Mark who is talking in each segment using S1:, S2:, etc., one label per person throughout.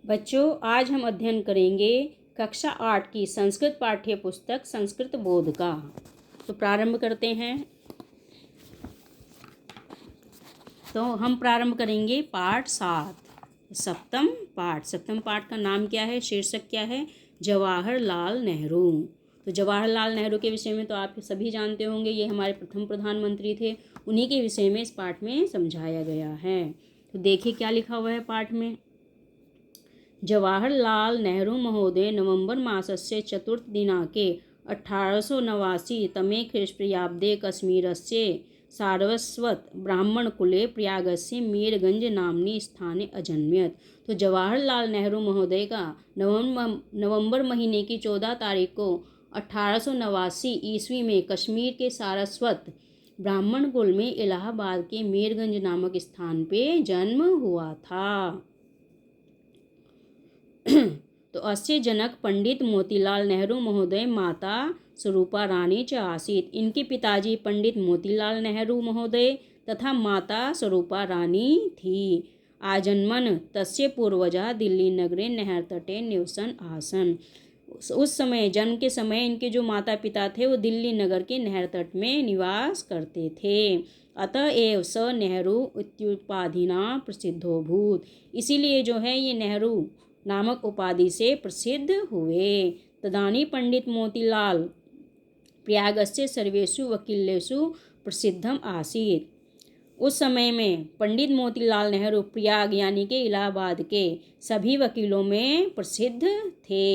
S1: बच्चों, आज हम अध्ययन करेंगे कक्षा 8 की संस्कृत पाठ्य पुस्तक संस्कृत बोध का। तो प्रारंभ करते हैं। तो हम प्रारंभ करेंगे पाठ 7 सप्तम पाठ का नाम क्या है, शीर्षक क्या है? जवाहरलाल नेहरू। तो जवाहरलाल नेहरू के विषय में तो आप सभी जानते होंगे, ये हमारे प्रथम प्रधानमंत्री थे। उन्हीं के विषय में इस पाठ में समझाया गया है। तो देखिए क्या लिखा हुआ है पाठ में। जवाहरलाल नेहरू महोदय नवंबर मासस्य चतुर्थदिनाङ्के 1889 तमे ख्रीष्टपूर्वाब्दे कश्मीरस्य सारस्वत ब्राह्मणकुले प्रयागस्य मीरगंज नाम्नि स्थाने अजन्मयत्। तो जवाहरलाल नेहरू महोदय का नवंबर महीने की 14 तारीख को 1889 ईस्वी में कश्मीर के सारस्वत ब्राह्मण कुल में इलाहाबाद के मीरगंज नामक स्थान पे जन्म हुआ था। तो अस्य जनक पंडित मोतीलाल नेहरू महोदय माता स्वरूपा रानी च आसीत्। इनके पिताजी पंडित मोतीलाल नेहरू महोदय तथा माता स्वरूपा रानी थी। आजन्मन तस्य पूर्वजा दिल्ली नगरे नहरतटे निवसन आसन। उस समय, जन्म के समय, इनके जो माता पिता थे वो दिल्ली नगर के नहर तट में निवास करते थे। अतः एव स नेहरू इत्युपाधिना प्रसिद्धोभूत। इसीलिए जो है ये नेहरू नामक उपाधि से प्रसिद्ध हुए। तदानीं पंडित मोतीलाल प्रयागस्य सर्वेषु वकीलेषु प्रसिद्धम आसीत्। उस समय में पंडित मोतीलाल नेहरू प्रयाग यानी कि इलाहाबाद के सभी वकीलों में प्रसिद्ध थे।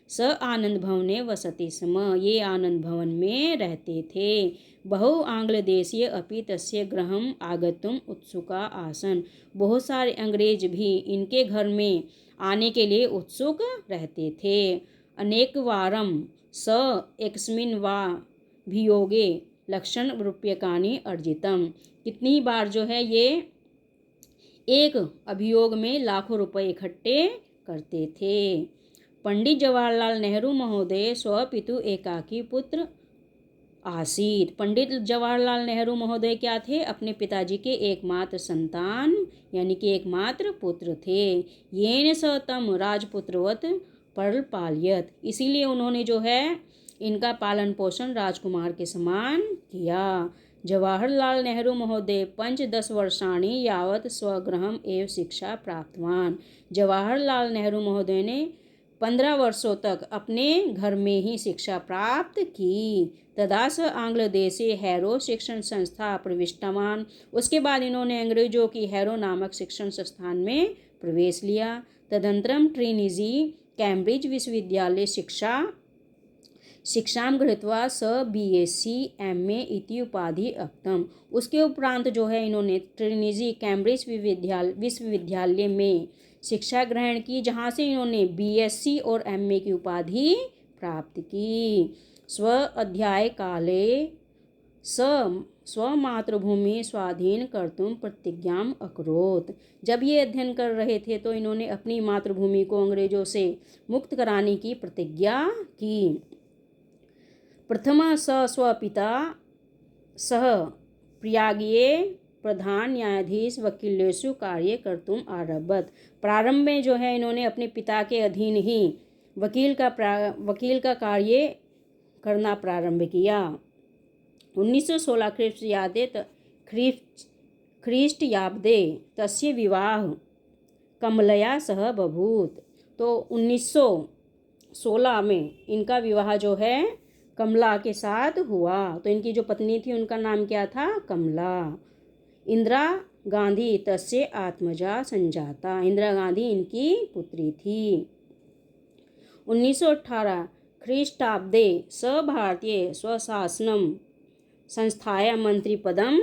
S1: स आनंद भवने वसति स्म। ये आनंद भवन में रहते थे। बहु आंग्ल देशीय अपि तस्य गृहम् आगतुम् उत्सुका आसन। बहुत सारे अंग्रेज भी इनके घर में आने के लिए उत्सुक रहते थे। अनेकवारं स एकस्मिन् वा भियोगे लक्षण रूप्यकाणि अर्जितम। कितनी बार जो है ये एक अभियोग में लाखों रुपए इकट्ठे करते थे। पंडित जवाहरलाल नेहरू महोदय स्वपितु एकाकी पुत्र आसीत्। पंडित जवाहरलाल नेहरू महोदय क्या थे? अपने पिताजी के एकमात्र संतान यानी कि एकमात्र पुत्र थे। येन स तम राजपुत्रवत परिपालयत्। इसीलिए उन्होंने जो है इनका पालन पोषण राजकुमार के समान किया। जवाहरलाल नेहरू महोदय 5-10 वर्षाणि यावत् स्वगृहम् एव शिक्षा प्राप्तवान्। जवाहरलाल नेहरू महोदय ने 15 वर्षों तक अपने घर में ही शिक्षा प्राप्त की। तदा स आंग्ल देशे हैरो शिक्षण संस्था प्रविष्टवान्। उसके बाद इन्होंने अंग्रेजों की हैरो नामक शिक्षण संस्थान में प्रवेश लिया। तदनंतरम ट्रिनिटी कैम्ब्रिज विश्वविद्यालय शिक्षां गृहीत्वा स BSc MA इति उपाधि अप्तम। उसके उपरांत जो है इन्होंने ट्रिनिटी कैम्ब्रिज विश्वविद्यालय में शिक्षा ग्रहण की, जहाँ से इन्होंने BSc और MA की उपाधि प्राप्त की। स्व अध्याय काले स्वमातृभूमि स्वाधीन कर्तुम प्रतिज्ञाम अकरोत्। जब ये अध्ययन कर रहे थे तो इन्होंने अपनी मातृभूमि को अंग्रेजों से मुक्त कराने की प्रतिज्ञा की। प्रथमा स स्वपिता सह प्रयागीय प्रधान न्यायाधीश वकीलेषु कार्य कर्तुम आरभत। प्रारंभ में जो है इन्होंने अपने पिता के अधीन ही वकील का कार्य करना प्रारंभ किया। 1916 ख्रीष्टयाब्दे तस्य विवाह कमलया सह बभूत। तो 1916 में इनका विवाह जो है कमला के साथ हुआ। तो इनकी जो पत्नी थी उनका नाम क्या था? कमला। इंदिरा गांधी तस्य आत्मजा संजाता। इंदिरा गांधी इनकी पुत्री थी। 1918 ख्रीष्टाब्दे स भारतीय स्वशासनम संस्थाया मंत्रिपदम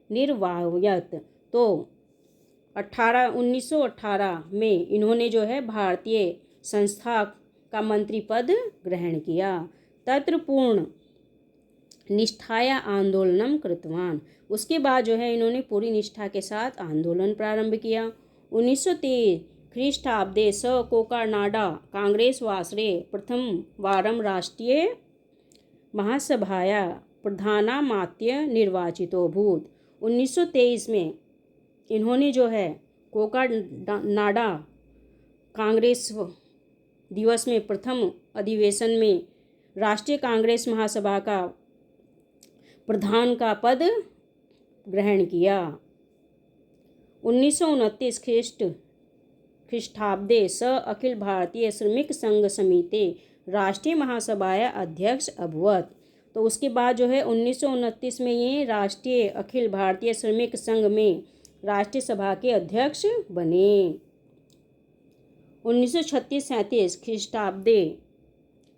S1: निर्वाहयत्। तो 1918 में इन्होंने जो है भारतीय संस्था का मंत्री पद ग्रहण किया। तत्र पूर्ण निष्ठाया आंदोलनम कृतवान। उसके बाद जो है इन्होंने पूरी निष्ठा के साथ आंदोलन प्रारंभ किया। 1923 ख्रीष्टाब्दे स कोकानाडा कांग्रेस वासरे प्रथम वारम राष्ट्रीय महासभाया प्रधानामात्य निर्वाचितोभूत। 1923 में इन्होंने जो है कोकानाडा कांग्रेस दिवस में प्रथम अधिवेशन में राष्ट्रीय कांग्रेस महासभा का प्रधान का पद ग्रहण किया। 1929 ख्रीष्टाब्दे स अखिल भारतीय श्रमिक संघ समिति राष्ट्रीय महासभाया अध्यक्ष अभवत। तो उसके बाद जो है 1929 में ये राष्ट्रीय अखिल भारतीय श्रमिक संघ में राष्ट्रीय सभा के अध्यक्ष बने। 1936-37 ख्रीष्टाब्दे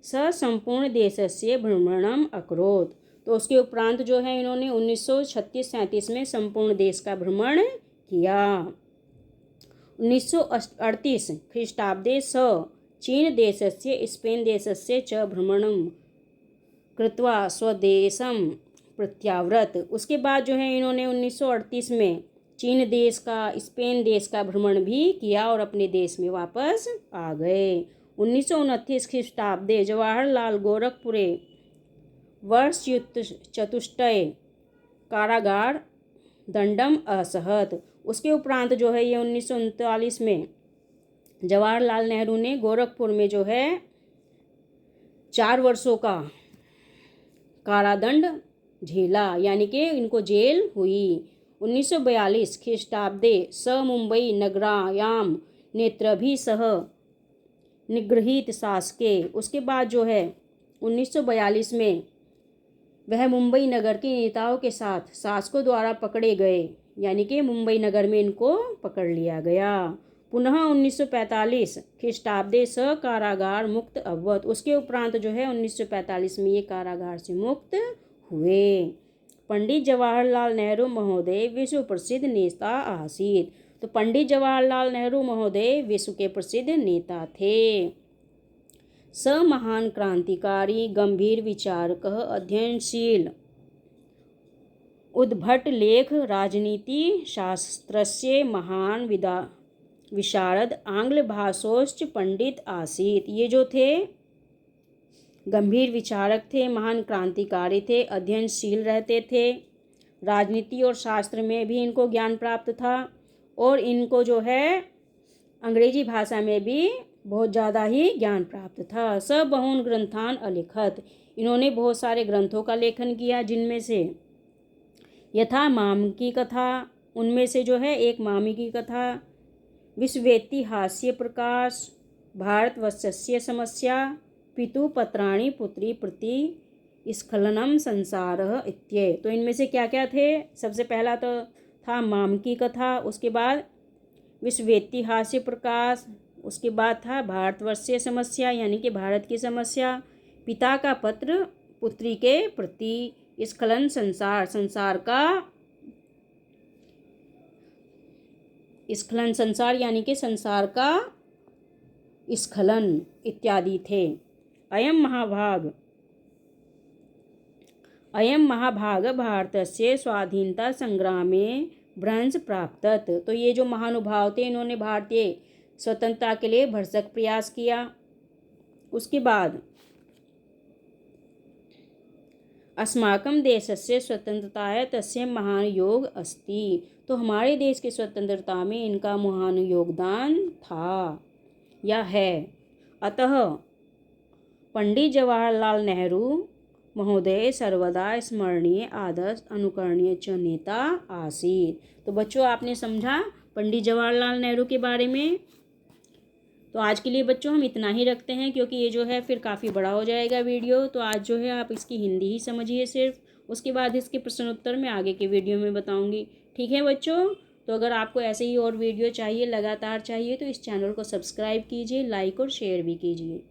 S1: स संपूर्ण देशस्य भ्रमणम अकरोत्। तो उसके उपरांत जो है इन्होंने 1936-37 में संपूर्ण देश का भ्रमण किया। 1938 ख्रीष्टाब्दे स चीन देशस्य स्पेन देशस्य च भ्रमणं कृत्वा स्वदेशं प्रत्याव्रत। उसके बाद जो है इन्होंने 1938 में चीन देश का स्पेन देश का भ्रमण भी किया और अपने देश में वापस आ गए। 1929 ख्रीष्टाब्दे जवाहरलाल गोरखपुरे वर्षयुक्त चतुष्टय कारागार दंडम असहत। उसके उपरांत जो है ये 1939 में जवाहरलाल नेहरू ने गोरखपुर में जो है 4 वर्षों का कारादंड झेला, यानी कि इनको जेल हुई। 1942 ख्रीष्टाब्दे स मुंबई नगरायाम नेत्रभिः सह निगृहीत शासके। उसके बाद जो है 1942 में वह मुंबई नगर के नेताओं के साथ शासकों द्वारा पकड़े गए, यानी कि मुंबई नगर में इनको पकड़ लिया गया। पुनः 1945 ख्रीष्टाब्दे स कारागार मुक्त अभवत। उसके उपरांत जो है 1945 में ये कारागार से मुक्त हुए। पंडित जवाहरलाल नेहरू महोदय विश्व प्रसिद्ध नेता आसीत। तो पंडित जवाहरलाल नेहरू महोदय विश्व के प्रसिद्ध नेता थे। स महान क्रांतिकारी गंभीर विचारक अध्ययनशील उद्भट लेख राजनीति शास्त्रस्य महान विशारद आंग्ल भाषोश्च पंडित आसीत। ये जो थे गंभीर विचारक थे, महान क्रांतिकारी थे, अध्ययनशील रहते थे, राजनीति और शास्त्र में भी इनको ज्ञान प्राप्त था और इनको जो है अंग्रेजी भाषा में भी बहुत ज़्यादा ही ज्ञान प्राप्त था। स बहुन ग्रंथान अलिखत। इन्होंने बहुत सारे ग्रंथों का लेखन किया, जिनमें से यथा माम की कथा, उनमें से जो है एक मामी की कथा, विश्वेतिहास्य प्रकाश, भारतवर्षस्य समस्या, पितु पत्राणि पुत्री प्रति स्खलनम संसारः इत्ये। तो इनमें से क्या क्या थे? सबसे पहला तो था माम की कथा, उसके बाद विश्वेतिहास्य प्रकाश, उसके बाद था भारतवर्षीय समस्या यानी कि भारत की समस्या, पिता का पत्र पुत्री के प्रति, स्खलन संसार, संसार का स्खलन संसार यानी कि संसार का स्खलन इत्यादि थे। अयम महाभाग भारतस्य स्वाधीनता संग्रामे भ्रंश प्राप्तत। तो ये जो महानुभाव थे इन्होंने भारतीय स्वतंत्रता के लिए भरसक प्रयास किया। उसके बाद अस्माकं देशस्य स्वतंत्रताय तस्य महान योग अस्ति। तो हमारे देश की स्वतंत्रता में इनका महान योगदान था या है। अतः पंडित जवाहरलाल नेहरू महोदय सर्वदा स्मरणीय आदर्श अनुकरणीय च नेता आसीत। तो बच्चों आपने समझा पंडित जवाहरलाल नेहरू के बारे में। तो आज के लिए बच्चों हम इतना ही रखते हैं, क्योंकि ये जो है फिर काफ़ी बड़ा हो जाएगा वीडियो। तो आज जो है आप इसकी हिंदी ही समझिए सिर्फ, उसके बाद इसके प्रश्न उत्तर मैं आगे के वीडियो में बताऊंगी। ठीक है बच्चों? तो अगर आपको ऐसे ही और वीडियो चाहिए, लगातार चाहिए, तो इस चैनल को सब्सक्राइब कीजिए, लाइक और शेयर भी कीजिए।